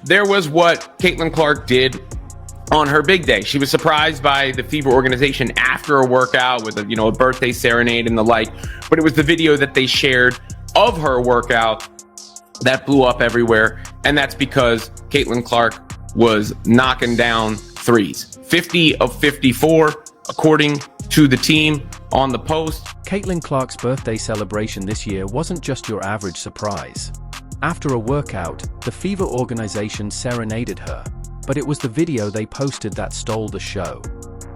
there was what Caitlin Clark did on her big day. She was surprised by the FIBA organization after a workout with a birthday serenade and the like, but it was the video that they shared of her workout that blew up everywhere, and that's because Caitlin Clark was knocking down threes. 50 of 54, according to the team on the post. Caitlin Clark's birthday celebration this year wasn't just your average surprise. After a workout, the FIBA organization serenaded her, but it was the video they posted that stole the show.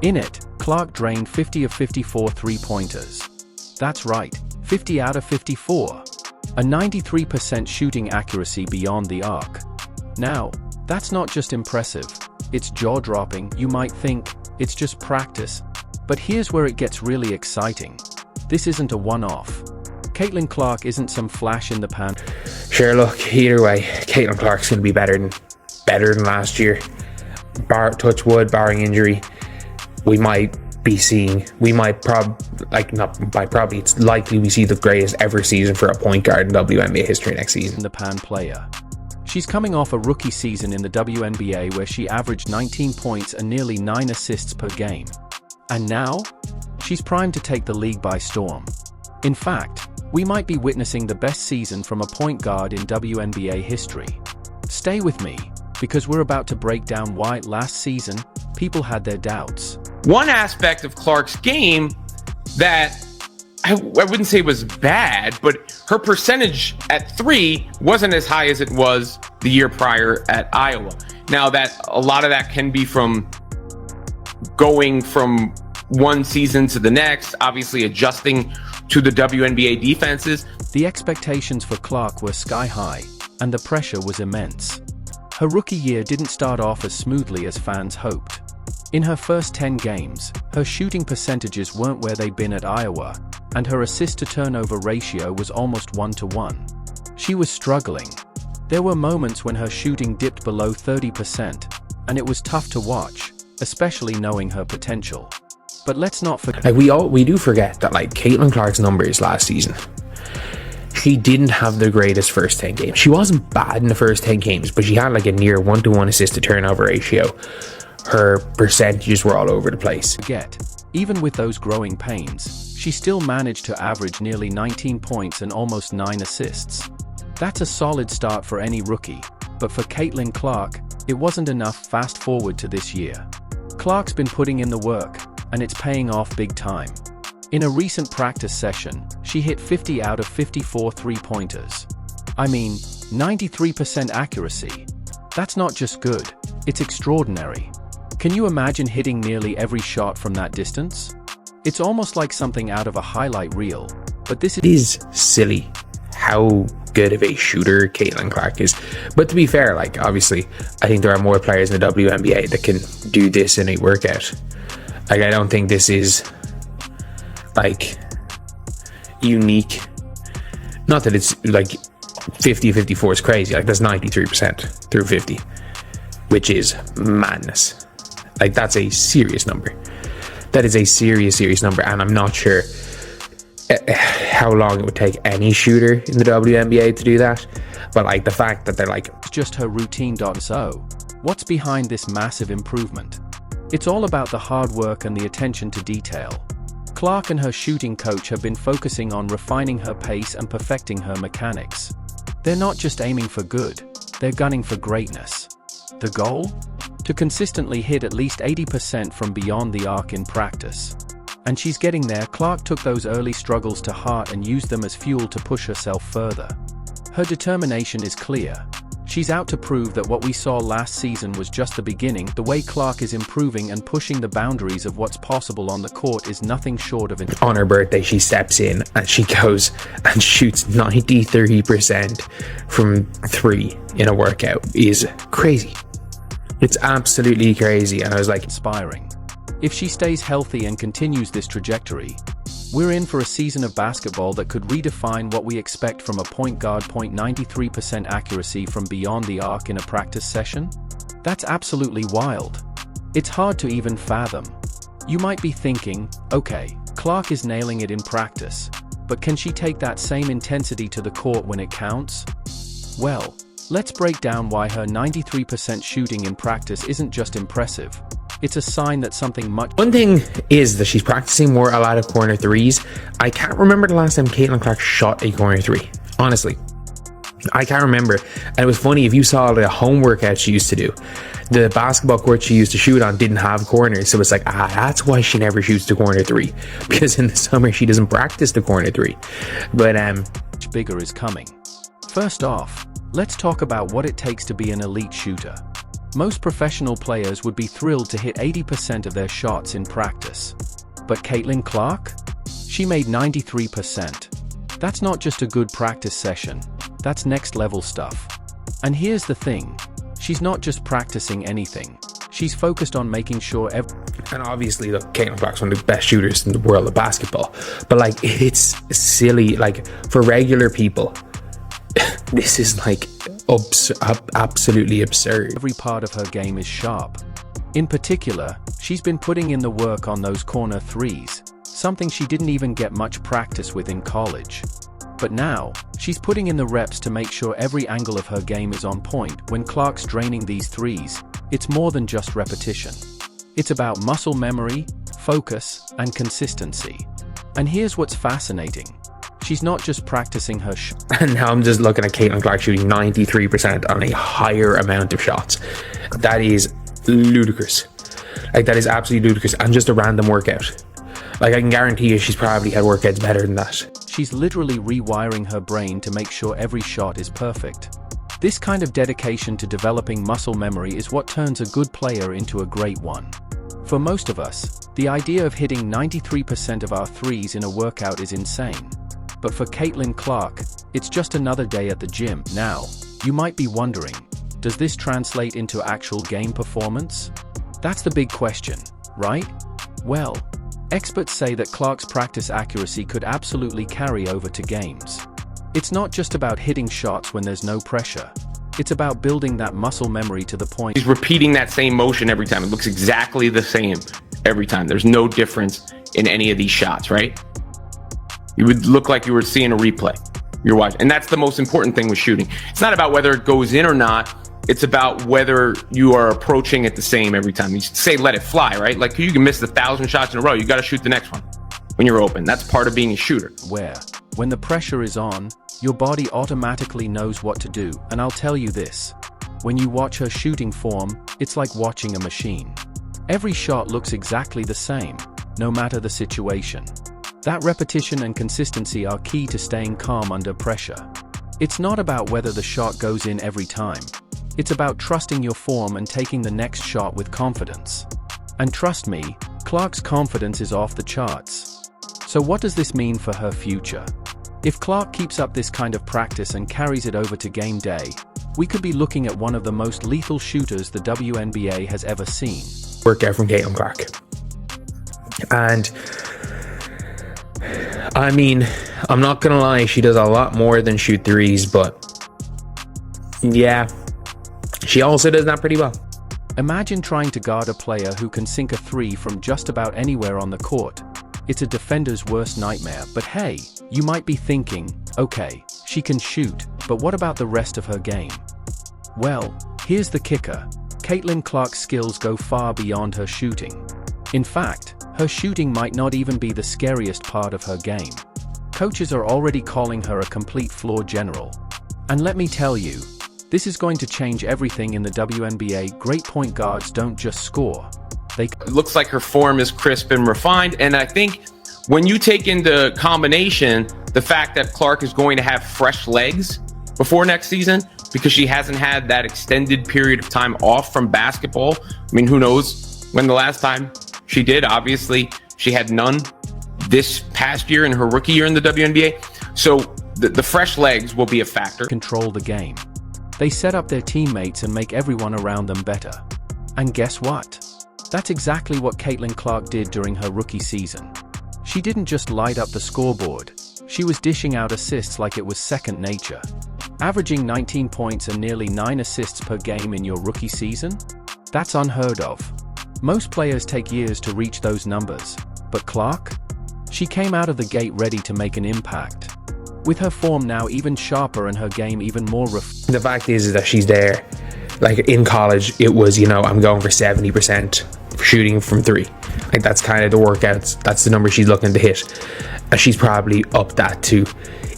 In it, Clark drained 50 of 54 three-pointers. That's right, 50 out of 54. A 93% shooting accuracy beyond the arc. Now, that's not just impressive, it's jaw-dropping. You might think it's just practice, but here's where it gets really exciting. This isn't a one-off. Caitlin Clark isn't some flash in the pan. Sure, look, either way, Caitlin Clark's going to be better than last year. Touch wood, barring injury, it's likely we see the greatest ever season for a point guard in WNBA history next season. The pan player. She's coming off a rookie season in the WNBA where she averaged 19 points and nearly 9 assists per game. And now, she's primed to take the league by storm. In fact, we might be witnessing the best season from a point guard in WNBA history. Stay with me, because we're about to break down why last season, people had their doubts. One aspect of Clark's game that I wouldn't say was bad, but her percentage at three wasn't as high as it was the year prior at Iowa. Now, that a lot of that can be from going from one season to the next, obviously adjusting to the WNBA defenses. The expectations for Clark were sky high, and the pressure was immense. Her rookie year didn't start off as smoothly as fans hoped. In her first 10 games, her shooting percentages weren't where they'd been at Iowa, and her assist-to-turnover ratio was almost 1-to-1. She was struggling. There were moments when her shooting dipped below 30%, and it was tough to watch, especially knowing her potential. But let's not forget... We do forget that, Caitlin Clark's numbers last season, she didn't have the greatest first 10 games. She wasn't bad in the first 10 games, but she had a near 1-to-1 assist-to-turnover ratio. Her percentages were all over the place. Even with those growing pains, she still managed to average nearly 19 points and almost 9 assists. That's a solid start for any rookie, but for Caitlin Clark, it wasn't enough. Fast forward to this year. Clark's been putting in the work, and it's paying off big time. In a recent practice session, she hit 50 out of 54 three-pointers. I mean, 93% accuracy. That's not just good, it's extraordinary. Can you imagine hitting nearly every shot from that distance? It's almost like something out of a highlight reel, but this is silly how good of a shooter Caitlin Clark is. But to be fair, obviously, I think there are more players in the WNBA that can do this in a workout. I don't think this is, unique. Not that it's, 50-54 is crazy. That's 93% through 50, which is madness. That's a serious number. That is a serious number, and I'm not sure how long it would take any shooter in the WNBA to do that. But the fact that they're just her routine. So, what's behind this massive improvement? It's all about the hard work and the attention to detail. Clark and her shooting coach have been focusing on refining her pace and perfecting her mechanics. They're not just aiming for good, they're gunning for greatness. The goal? To consistently hit at least 80% from beyond the arc in practice. And she's getting there. Clark took those early struggles to heart and used them as fuel to push herself further. Her determination is clear. She's out to prove that what we saw last season was just the beginning. The way Clark is improving and pushing the boundaries of what's possible on the court is nothing short of incredible. On her birthday, she steps in and she goes and shoots 93% from three in a workout. Is crazy. It's absolutely crazy, and I was inspiring. If she stays healthy and continues this trajectory, we're in for a season of basketball that could redefine what we expect from a point guard. 93% accuracy from beyond the arc in a practice session? That's absolutely wild. It's hard to even fathom. You might be thinking, okay, Clark is nailing it in practice, but can she take that same intensity to the court when it counts? Well, let's break down why her 93% shooting in practice isn't just impressive. It's a sign that something much... One thing is that she's practicing more a lot of corner threes. I can't remember the last time Caitlin Clark shot a corner three. Honestly, I can't remember. And it was funny, if you saw the home workout she used to do, the basketball court she used to shoot on didn't have corners. So it's like, that's why she never shoots the corner three. Because in the summer, she doesn't practice the corner three. But, bigger is coming. First off, let's talk about what it takes to be an elite shooter. Most professional players would be thrilled to hit 80% of their shots in practice. But Caitlin Clark? She made 93%. That's not just a good practice session, that's next level stuff. And here's the thing, she's not just practicing anything, she's focused on making sure and obviously, look, Caitlin Clark's one of the best shooters in the world of basketball. But like, it's silly, like for regular people, this is like absolutely absurd. Every part of her game is sharp. In particular, she's been putting in the work on those corner threes, something she didn't even get much practice with in college. But now, she's putting in the reps to make sure every angle of her game is on point. When Clark's draining these threes, it's more than just repetition. It's about muscle memory, focus, and consistency. And here's what's fascinating. She's not just practicing her And now I'm just looking at Caitlin Clark shooting 93% on a higher amount of shots. That is ludicrous. Like, that is absolutely ludicrous. And just a random workout. Like, I can guarantee you she's probably had workouts better than that. She's literally rewiring her brain to make sure every shot is perfect. This kind of dedication to developing muscle memory is what turns a good player into a great one. For most of us, the idea of hitting 93% of our threes in a workout is insane. But for Caitlin Clark, it's just another day at the gym. Now, you might be wondering, does this translate into actual game performance? That's the big question, right? Well, experts say that Clark's practice accuracy could absolutely carry over to games. It's not just about hitting shots when there's no pressure. It's about building that muscle memory to the point. He's repeating that same motion every time. It looks exactly the same every time. There's no difference in any of these shots, right? You would look like you were seeing a replay. You're watching. And that's the most important thing with shooting. It's not about whether it goes in or not. It's about whether you are approaching it the same every time. You say, let it fly, right? Like, you can miss 1,000 shots in a row. You got to shoot the next one when you're open. That's part of being a shooter. Where, when the pressure is on, your body automatically knows what to do. And I'll tell you this, when you watch her shooting form, it's like watching a machine. Every shot looks exactly the same, no matter the situation. That repetition and consistency are key to staying calm under pressure. It's not about whether the shot goes in every time. It's about trusting your form and taking the next shot with confidence. And trust me, Clark's confidence is off the charts. So what does this mean for her future? If Clark keeps up this kind of practice and carries it over to game day, we could be looking at one of the most lethal shooters the WNBA has ever seen. Workout from Caitlin Clark. And I mean, I'm not gonna lie, she does a lot more than shoot threes, but yeah, she also does that pretty well. Imagine trying to guard a player who can sink a three from just about anywhere on the court. It's a defender's worst nightmare. But hey, you might be thinking, okay, she can shoot, but what about the rest of her game? Well, here's the kicker. Caitlin Clark's skills go far beyond her shooting. In fact, her shooting might not even be the scariest part of her game. Coaches are already calling her a complete floor general. And let me tell you, this is going to change everything in the WNBA. Great point guards don't just score. It looks like her form is crisp and refined. And I think when you take into combination the fact that Clark is going to have fresh legs before next season, because she hasn't had that extended period of time off from basketball. I mean, who knows when the last time she did? Obviously, she had none this past year in her rookie year in the WNBA. So the fresh legs will be a factor. Control the game. They set up their teammates and make everyone around them better. And guess what? That's exactly what Caitlin Clark did during her rookie season. She didn't just light up the scoreboard. She was dishing out assists like it was second nature. Averaging 19 points and nearly 9 assists per game in your rookie season? That's unheard of. Most players take years to reach those numbers. But Clark? She came out of the gate ready to make an impact. With her form now even sharper and her game even more The fact is that she's there. Like in college, it was, you know, I'm going for 70% shooting from three. Like that's kind of the workouts. That's the number she's looking to hit. And she's probably up that to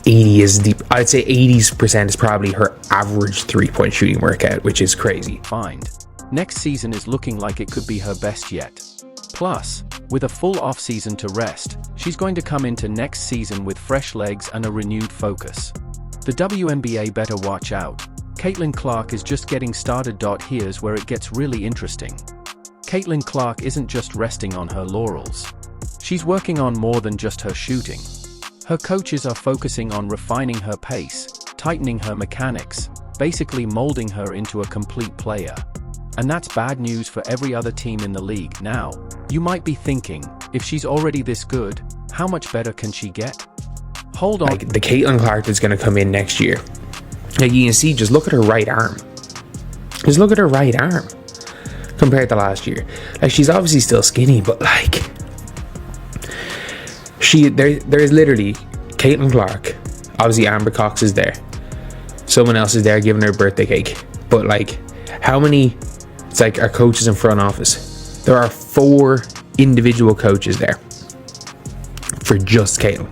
80 is deep. I'd say 80% is probably her average 3-point shooting workout, which is crazy. Next season is looking like it could be her best yet. Plus, with a full off-season to rest, she's going to come into next season with fresh legs and a renewed focus. The WNBA better watch out. Caitlin Clark is just getting started. Here's where it gets really interesting. Caitlin Clark isn't just resting on her laurels. She's working on more than just her shooting. Her coaches are focusing on refining her pace, tightening her mechanics, basically molding her into a complete player. And that's bad news for every other team in the league. Now, you might be thinking, if she's already this good, how much better can she get? Hold on. Like the Caitlin Clark that's going to come in next year. Like you can see, just look at her right arm. Just look at her right arm compared to last year. Like she's obviously still skinny, but like there is literally Caitlin Clark. Obviously Amber Cox is there. Someone else is there giving her a birthday cake. But like how many? It's like our coaches in front office. There are 4 individual coaches there for just Caitlin.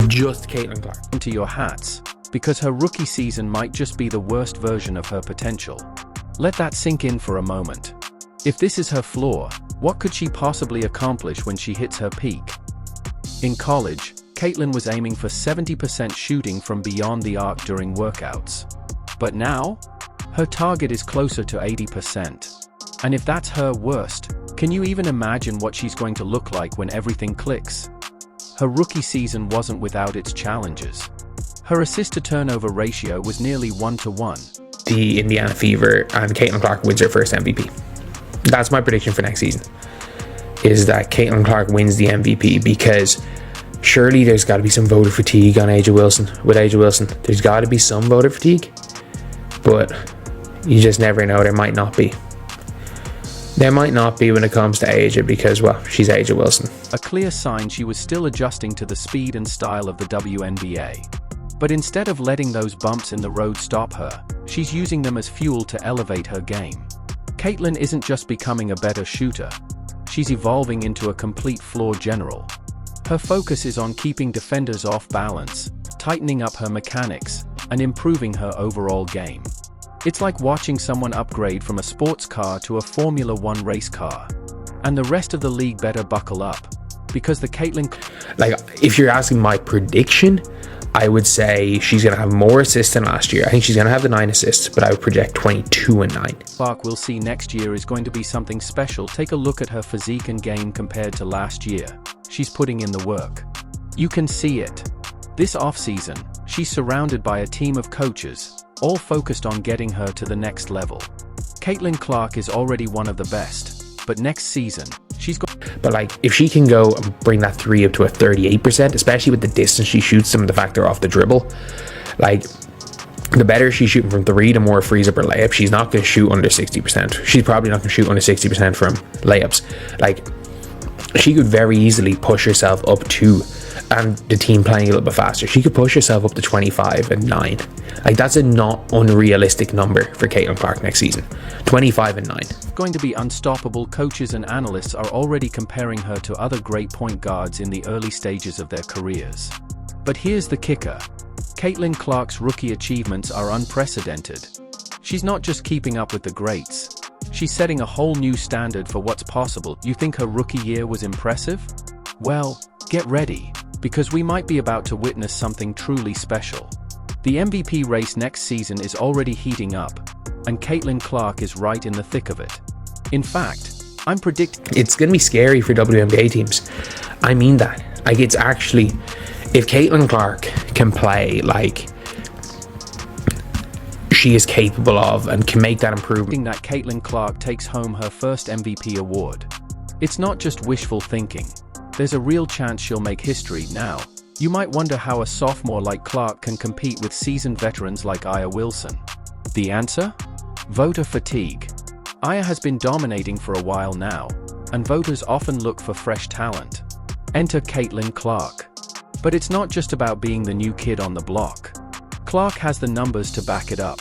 Just Caitlin Clark. Into your hats, because her rookie season might just be the worst version of her potential. Let that sink in for a moment. If this is her floor, what could she possibly accomplish when she hits her peak? In college, Caitlin was aiming for 70% shooting from beyond the arc during workouts. But now, her target is closer to 80%. And if that's her worst, can you even imagine what she's going to look like when everything clicks? Her rookie season wasn't without its challenges. Her assist-to-turnover ratio was nearly 1-to-1. The Indiana Fever and Caitlin Clark wins her first MVP. That's my prediction for next season. Is that Caitlin Clark wins the MVP, because surely there's got to be some voter fatigue on A'ja Wilson. With A'ja Wilson, there's got to be some voter fatigue, but you just never know. There might not be. There might not be when it comes to A'ja, because, well, she's A'ja Wilson. A clear sign she was still adjusting to the speed and style of the WNBA. But instead of letting those bumps in the road stop her, she's using them as fuel to elevate her game. Caitlin isn't just becoming a better shooter. She's evolving into a complete floor general. Her focus is on keeping defenders off balance, tightening up her mechanics, and improving her overall game. It's like watching someone upgrade from a sports car to a Formula One race car. And the rest of the league better buckle up, because the Caitlin... Like, if you're asking my prediction, I would say she's going to have more assists than last year. I think she's going to have the 9 assists, but I would project 22 and 9. Clark we'll see next year is going to be something special. Take a look at her physique and game compared to last year. She's putting in the work. You can see it. This offseason, she's surrounded by a team of coaches, all focused on getting her to the next level. Caitlin Clark is already one of the best, but next season, she's got... But like, if she can go and bring that 3 up to a 38%, especially with the distance she shoots them, the fact they're off the dribble, like, the better she's shooting from 3, the more frees up her layup. She's not going to shoot under 60%. She's probably not going to shoot under 60% from layups. Like, she could very easily push herself up to, and the team playing a little bit faster, she could push herself up to 25 and 9. Like, that's a not unrealistic number for Caitlin Clark next season. 25 and 9. Going to be unstoppable. Coaches and analysts are already comparing her to other great point guards in the early stages of their careers. But here's the kicker. Caitlin Clark's rookie achievements are unprecedented. She's not just keeping up with the greats. She's setting a whole new standard for what's possible. You think her rookie year was impressive? Well, get ready, because we might be about to witness something truly special. The MVP race next season is already heating up, and Caitlin Clark is right in the thick of it. In fact, I'm predicting... It's going to be scary for WNBA teams. I mean that. Like, it's actually... If Caitlin Clark can play like she is capable of and can make that improvement... that Caitlin Clark takes home her first MVP award. It's not just wishful thinking. There's a real chance she'll make history. Now, you might wonder how a sophomore like Clark can compete with seasoned veterans like A'ja Wilson. The answer? Voter fatigue. A'ja has been dominating for a while now, and voters often look for fresh talent. Enter Caitlin Clark. But it's not just about being the new kid on the block. Clark has the numbers to back it up.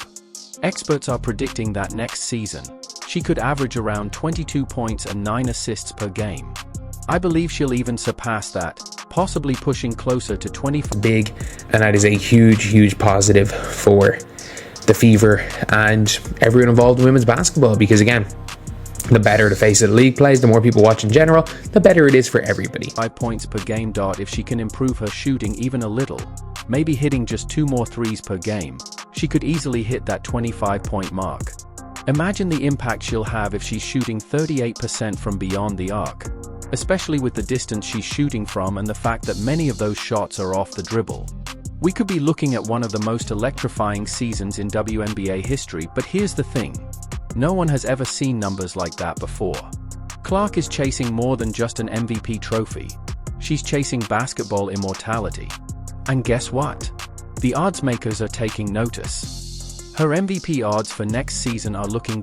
Experts are predicting that next season, she could average around 22 points and 9 assists per game. I believe she'll even surpass that, possibly pushing closer to 25. Big, and that is a huge positive for the Fever and everyone involved in women's basketball, because again, the better the face of the league plays, the more people watch in general, the better it is for everybody. 5 points per game. If she can improve her shooting even a little, maybe hitting just 2 more threes per game, she could easily hit that 25-point mark. Imagine the impact she'll have if she's shooting 38% from beyond the arc, especially with the distance she's shooting from and the fact that many of those shots are off the dribble. We could be looking at one of the most electrifying seasons in WNBA history, but here's the thing. No one has ever seen numbers like that before. Clark is chasing more than just an MVP trophy. She's chasing basketball immortality. And guess what? The odds makers are taking notice. Her MVP odds for next season are looking